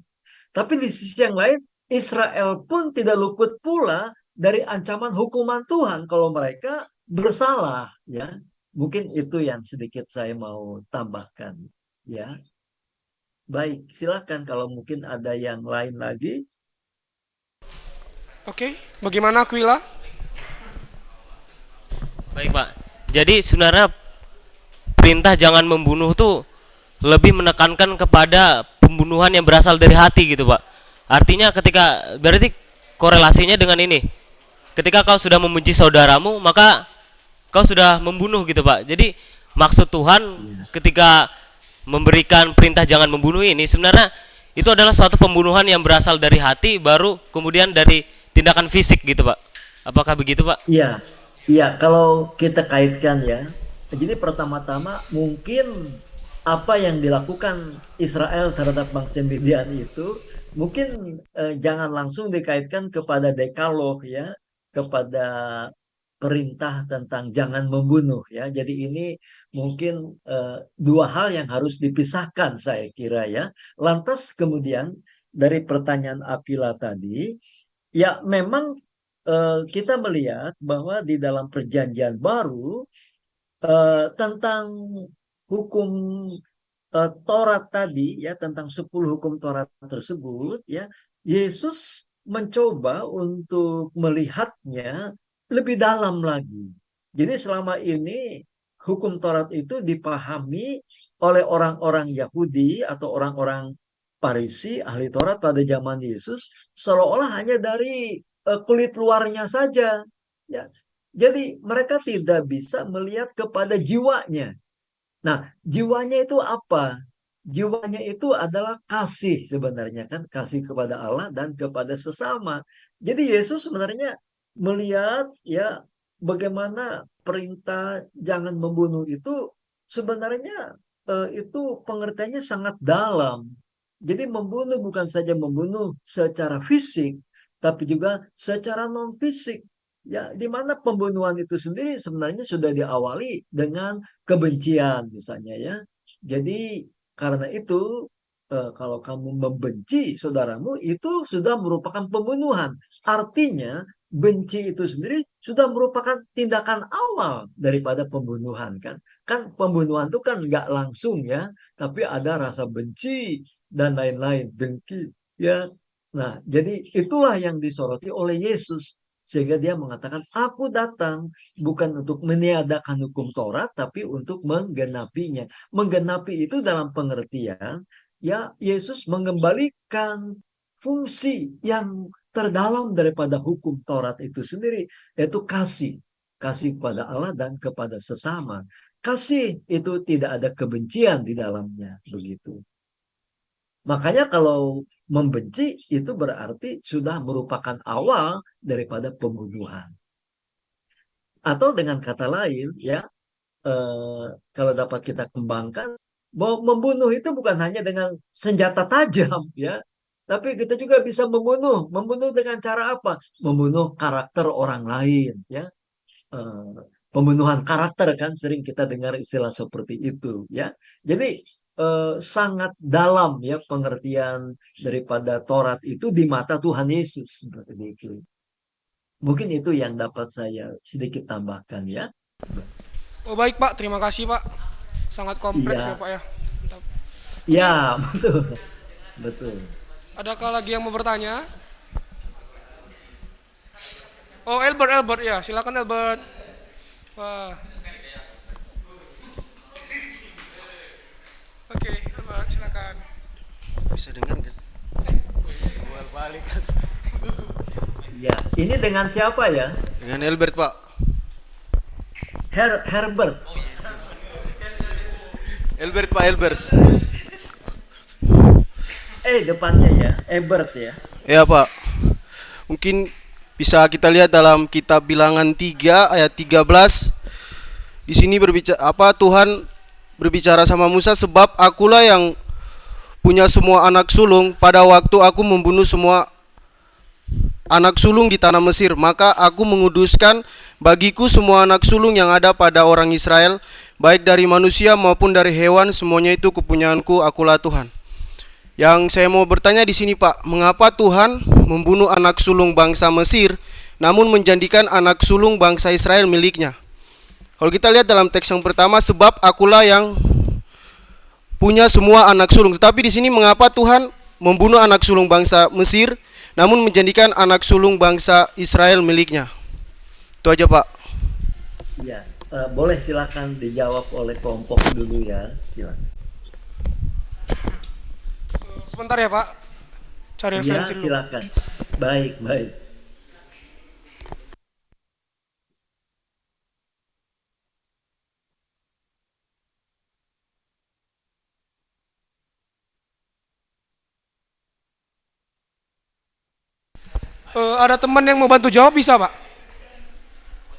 Tapi di sisi yang lain, Israel pun tidak luput pula dari ancaman hukuman Tuhan kalau mereka bersalah ya. Mungkin itu yang sedikit saya mau tambahkan ya. Baik, silakan kalau mungkin ada yang lain lagi. Oke, bagaimana Aquila? Baik, Pak. Jadi sebenarnya perintah jangan membunuh tuh lebih menekankan kepada pembunuhan yang berasal dari hati gitu, Pak. Artinya berarti korelasinya dengan ini. Ketika kau sudah membenci saudaramu, maka kau sudah membunuh gitu, Pak. Jadi maksud Tuhan ketika memberikan perintah jangan membunuh ini sebenarnya itu adalah suatu pembunuhan yang berasal dari hati baru kemudian dari tindakan fisik gitu, Pak. Apakah begitu, Pak? Iya, iya kalau kita kaitkan ya. Jadi pertama-tama mungkin apa yang dilakukan Israel terhadap bangsa Midian itu mungkin jangan langsung dikaitkan kepada dekalog ya, kepada perintah tentang jangan membunuh ya. Jadi ini mungkin dua hal yang harus dipisahkan saya kira ya. Lantas kemudian dari pertanyaan Aquila tadi, ya memang kita melihat bahwa di dalam perjanjian baru tentang hukum Taurat tadi ya, tentang 10 hukum Taurat tersebut ya, Yesus mencoba untuk melihatnya lebih dalam lagi. Jadi selama ini hukum Taurat itu dipahami oleh orang-orang Yahudi atau orang-orang Farisi, ahli Taurat pada zaman Yesus seolah-olah hanya dari kulit luarnya saja ya. Jadi mereka tidak bisa melihat kepada jiwanya. Nah, jiwanya itu apa? Jiwanya itu adalah kasih sebenarnya kan, kasih kepada Allah dan kepada sesama. Jadi Yesus sebenarnya melihat ya bagaimana perintah jangan membunuh itu sebenarnya itu pengertiannya sangat dalam. Jadi membunuh bukan saja membunuh secara fisik, tapi juga secara non fisik. Ya, di mana pembunuhan itu sendiri sebenarnya sudah diawali dengan kebencian misalnya ya. Jadi karena itu kalau kamu membenci saudaramu itu sudah merupakan pembunuhan. Artinya benci itu sendiri sudah merupakan tindakan awal daripada pembunuhan kan. Kan pembunuhan itu kan nggak langsung ya, tapi ada rasa benci dan lain-lain, dengki ya. Nah, jadi itulah yang disoroti oleh Yesus Sehingga dia mengatakan, aku datang bukan untuk meniadakan hukum Taurat, tapi untuk menggenapinya. Menggenapi itu dalam pengertian, ya Yesus mengembalikan fungsi yang terdalam daripada hukum Taurat itu sendiri, yaitu kasih. Kasih kepada Allah dan kepada sesama. Kasih itu tidak ada kebencian di dalamnya, begitu. Makanya kalau membenci itu berarti sudah merupakan awal daripada pembunuhan. Atau dengan kata lain, ya, kalau dapat kita kembangkan, bahwa membunuh itu bukan hanya dengan senjata tajam, ya, tapi kita juga bisa membunuh. Membunuh dengan cara apa? Membunuh karakter orang lain, ya. Pembunuhan karakter kan sering kita dengar istilah seperti itu, ya. Jadi sangat dalam ya pengertian daripada Taurat itu di mata Tuhan Yesus seperti itu. Mungkin itu yang dapat saya sedikit tambahkan ya. Oh baik Pak, terima kasih Pak. Sangat kompleks Iya. ya Pak ya. Mantap. Ya, betul. Betul. Adakah lagi yang mau bertanya? Oh Albert ya, silakan Albert. Wah. Oke, Albert silakan. Bisa dengar nggak? Ya, ini dengan siapa ya? Dengan Albert, Pak. Herbert. Albert, Pak, Albert. Depannya ya, Ebert ya. Ya Pak, mungkin bisa kita lihat dalam kitab Bilangan 3 ayat 13. Di sini Tuhan berbicara sama Musa, sebab akulah yang punya semua anak sulung pada waktu aku membunuh semua anak sulung di tanah Mesir, maka aku menguduskan bagiku semua anak sulung yang ada pada orang Israel, baik dari manusia maupun dari hewan, semuanya itu kepunyaanku, akulah Tuhan. Yang saya mau bertanya di sini Pak, mengapa Tuhan membunuh anak sulung bangsa Mesir, namun menjadikan anak sulung bangsa Israel miliknya? Kalau kita lihat dalam teks yang pertama, sebab akulah yang punya semua anak sulung. Tetapi di sini mengapa Tuhan membunuh anak sulung bangsa Mesir, namun menjadikan anak sulung bangsa Israel miliknya? Itu aja Pak. Ya, boleh silakan dijawab oleh kelompok dulu ya, silakan. Sebentar ya Pak. Cari Ya, referensi dulu. silakan. Baik, baik. Ada teman yang mau bantu jawab bisa Pak?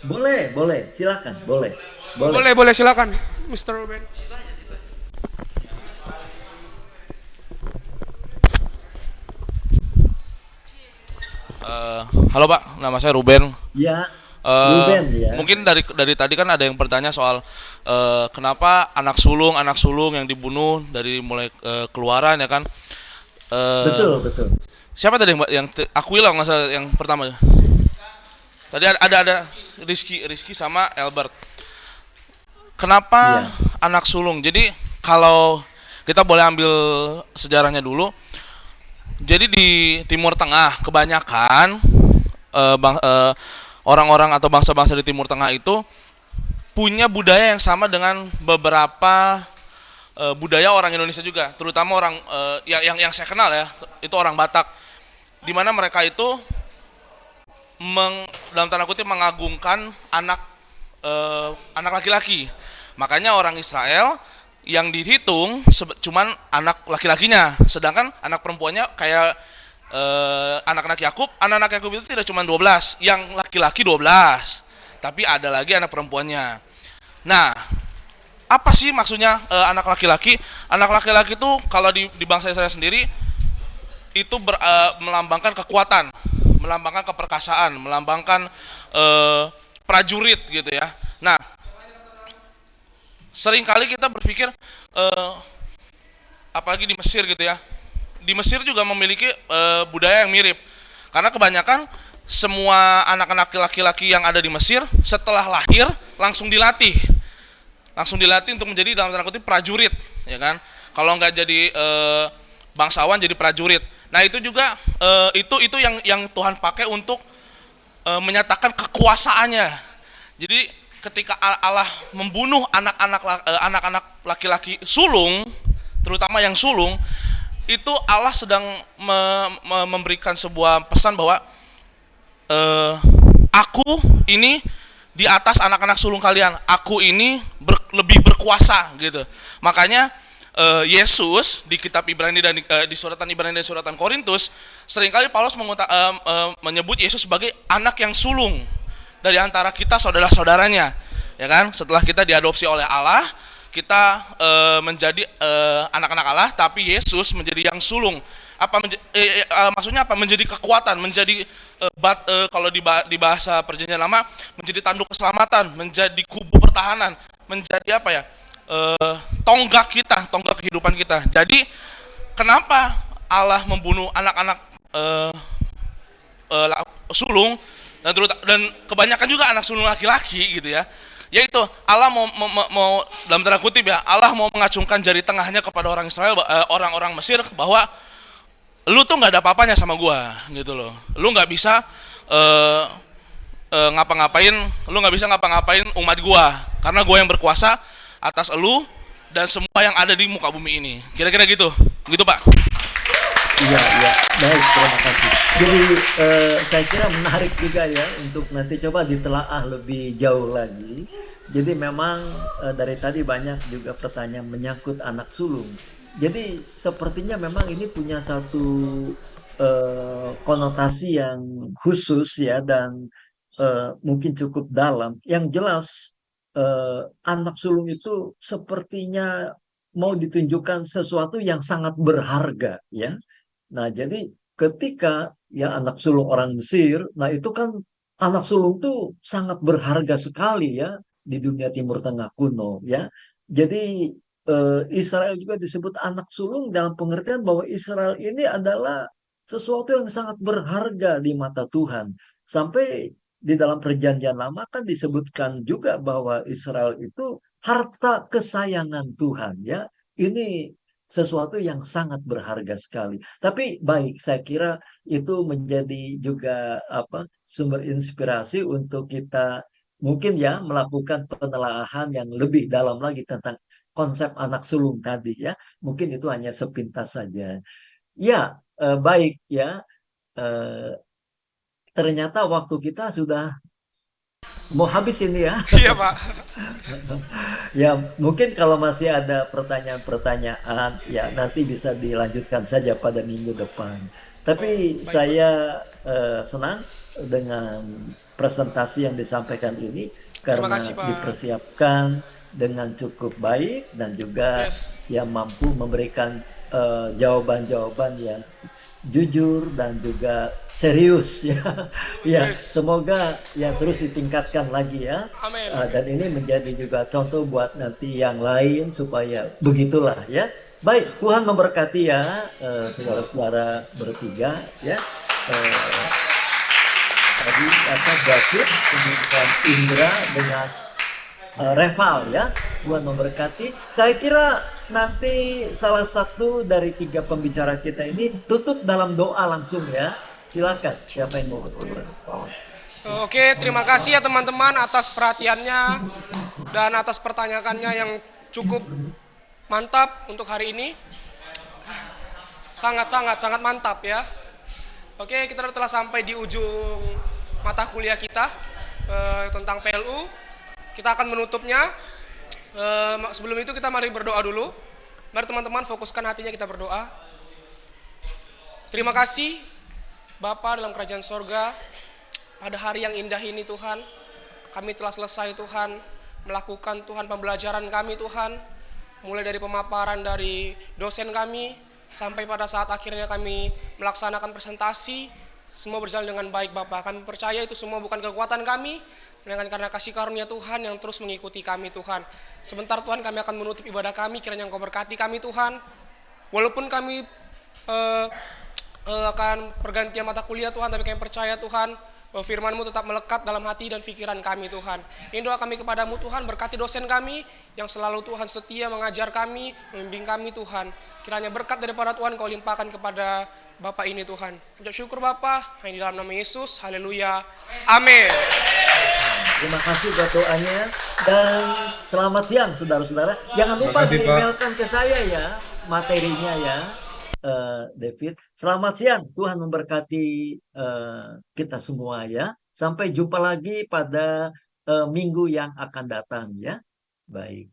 Boleh, silakan, boleh. Boleh silakan, Mr. Ruben. Halo Pak, nama saya Ruben. Ya, Ruben ya. Mungkin dari tadi kan ada yang bertanya soal kenapa anak sulung yang dibunuh dari mulai keluaran ya kan? Betul. Siapa tadi yang Aquila nggak salah yang pertama? Tadi ada Rizky sama Albert. Kenapa anak sulung? Jadi kalau kita boleh ambil sejarahnya dulu. Jadi di Timur Tengah kebanyakan orang-orang atau bangsa-bangsa di Timur Tengah itu punya budaya yang sama dengan beberapa budaya orang Indonesia juga, terutama orang yang saya kenal ya, itu orang Batak, di mana mereka itu dalam tanda kutip mengagungkan anak laki-laki. Makanya orang Israel yang dihitung cuman anak laki-lakinya, sedangkan anak perempuannya kayak anak-anak Yakub itu tidak cuma 12, yang laki-laki 12, tapi ada lagi anak perempuannya. Nah, apa sih maksudnya anak laki-laki? Anak laki-laki itu kalau di bangsa saya sendiri itu melambangkan kekuatan, melambangkan keperkasaan, melambangkan prajurit gitu ya. Nah, seringkali kita berpikir apalagi di Mesir gitu ya. Di Mesir juga memiliki budaya yang mirip. Karena kebanyakan semua anak-anak laki-laki yang ada di Mesir setelah lahir langsung dilatih. Langsung dilatih untuk menjadi dalam tanda kutip prajurit, ya kan? Kalau nggak jadi bangsawan jadi prajurit. Nah, itu juga itu yang Tuhan pakai untuk menyatakan kekuasaannya. Jadi ketika Allah membunuh anak-anak laki-laki sulung, terutama yang sulung, itu Allah sedang memberikan sebuah pesan bahwa aku ini di atas anak-anak sulung kalian, aku ini lebih berkuasa gitu. Makanya Yesus di kitab Ibrani dan di suratan Ibrani dan suratan Korintus, seringkali Paulus menyebut Yesus sebagai anak yang sulung dari antara kita saudara-saudaranya, ya kan? Setelah kita diadopsi oleh Allah, kita menjadi anak-anak Allah, tapi Yesus menjadi yang sulung. Maksudnya apa? Menjadi kekuatan, menjadi kalau di bahasa Perjanjian Lama menjadi tanduk keselamatan, menjadi kubu pertahanan, menjadi apa ya? Tonggak kita, tonggak kehidupan kita. Jadi kenapa Allah membunuh anak-anak sulung dan kebanyakan juga anak sulung laki-laki gitu ya? Yaitu Allah mau dalam tanda kutip ya, Allah mau mengacungkan jari tengahnya kepada orang Israel, orang-orang Mesir, bahwa lu tuh nggak ada apa-apanya sama gua gitu loh. Lu nggak bisa ngapa-ngapain, lu nggak bisa ngapa-ngapain umat gua, karena gua yang berkuasa atas elu dan semua yang ada di muka bumi ini. Kira-kira gitu Pak. Iya, baik, terima kasih. Jadi saya kira menarik juga ya untuk nanti coba ditelaah lebih jauh lagi. Jadi memang dari tadi banyak juga pertanyaan menyangkut anak sulung. Jadi sepertinya memang ini punya satu konotasi yang khusus ya, dan mungkin cukup dalam. Yang jelas anak sulung itu sepertinya mau ditunjukkan sesuatu yang sangat berharga ya. Nah, jadi ketika ya anak sulung orang Mesir, nah itu kan anak sulung tuh sangat berharga sekali ya di dunia Timur Tengah kuno ya. Jadi Israel juga disebut anak sulung dalam pengertian bahwa Israel ini adalah sesuatu yang sangat berharga di mata Tuhan. Sampai di dalam Perjanjian Lama kan disebutkan juga bahwa Israel itu harta kesayangan Tuhan ya. Ini sesuatu yang sangat berharga sekali. Tapi baik, saya kira itu menjadi juga sumber inspirasi untuk kita mungkin ya melakukan penelaahan yang lebih dalam lagi tentang konsep anak sulung tadi ya. Mungkin itu hanya sepintas saja. Ya, baik ya. Ternyata waktu kita sudah mau habis ini ya. Iya Pak. Ya, mungkin kalau masih ada pertanyaan-pertanyaan, ya nanti bisa dilanjutkan saja pada minggu depan. Tapi saya senang dengan presentasi yang disampaikan ini Terima karena kasih, Pak. dipersiapkan dengan cukup baik dan juga yang mampu memberikan jawaban-jawaban yang jujur dan juga serius ya. Ya, semoga ya terus ditingkatkan lagi ya. Amin. Dan ini menjadi juga contoh buat nanti yang lain supaya begitulah ya. Baik, Tuhan memberkati ya saudara-saudara bertiga ya. Tadi David, kemudian Indra dengan Reval ya. Tuhan memberkati. Saya kira nanti salah satu dari 3 pembicara kita ini tutup dalam doa langsung ya. Silakan, siapa yang mau berdoa? Oke, terima kasih ya teman-teman atas perhatiannya dan atas pertanyaannya yang cukup mantap untuk hari ini. Sangat mantap ya. Oke, kita telah sampai di ujung mata kuliah kita tentang PLU. Kita akan menutupnya. Sebelum itu kita mari berdoa dulu. Mari teman-teman fokuskan hatinya, kita berdoa. Terima kasih Bapa dalam kerajaan sorga, pada hari yang indah ini Tuhan, kami telah selesai Tuhan melakukan Tuhan pembelajaran kami Tuhan, mulai dari pemaparan dari dosen kami sampai pada saat akhirnya kami melaksanakan presentasi. Semua berjalan dengan baik Bapa. Kami percaya itu semua bukan kekuatan kami, melainkan karena kasih karunia Tuhan yang terus mengikuti kami Tuhan. Sebentar Tuhan kami akan menutup ibadah kami, kiranya Engkau berkati kami Tuhan. Walaupun kami akan pergantian mata kuliah Tuhan, tapi kami percaya Tuhan firman-Mu tetap melekat dalam hati dan pikiran kami Tuhan. Ini doa kami kepadamu Tuhan, berkati dosen kami yang selalu Tuhan setia mengajar kami, membimbing kami Tuhan. Kiranya berkat daripada Tuhan Kau limpahkan kepada Bapak ini Tuhan. Ucap syukur Bapak, hanya di dalam nama Yesus, haleluya, amin. Terima kasih buat doanya dan selamat siang saudara-saudara. Jangan lupa di-emailkan ke saya ya materinya ya, David. Selamat siang, Tuhan memberkati kita semua ya. Sampai jumpa lagi pada minggu yang akan datang ya. Baik.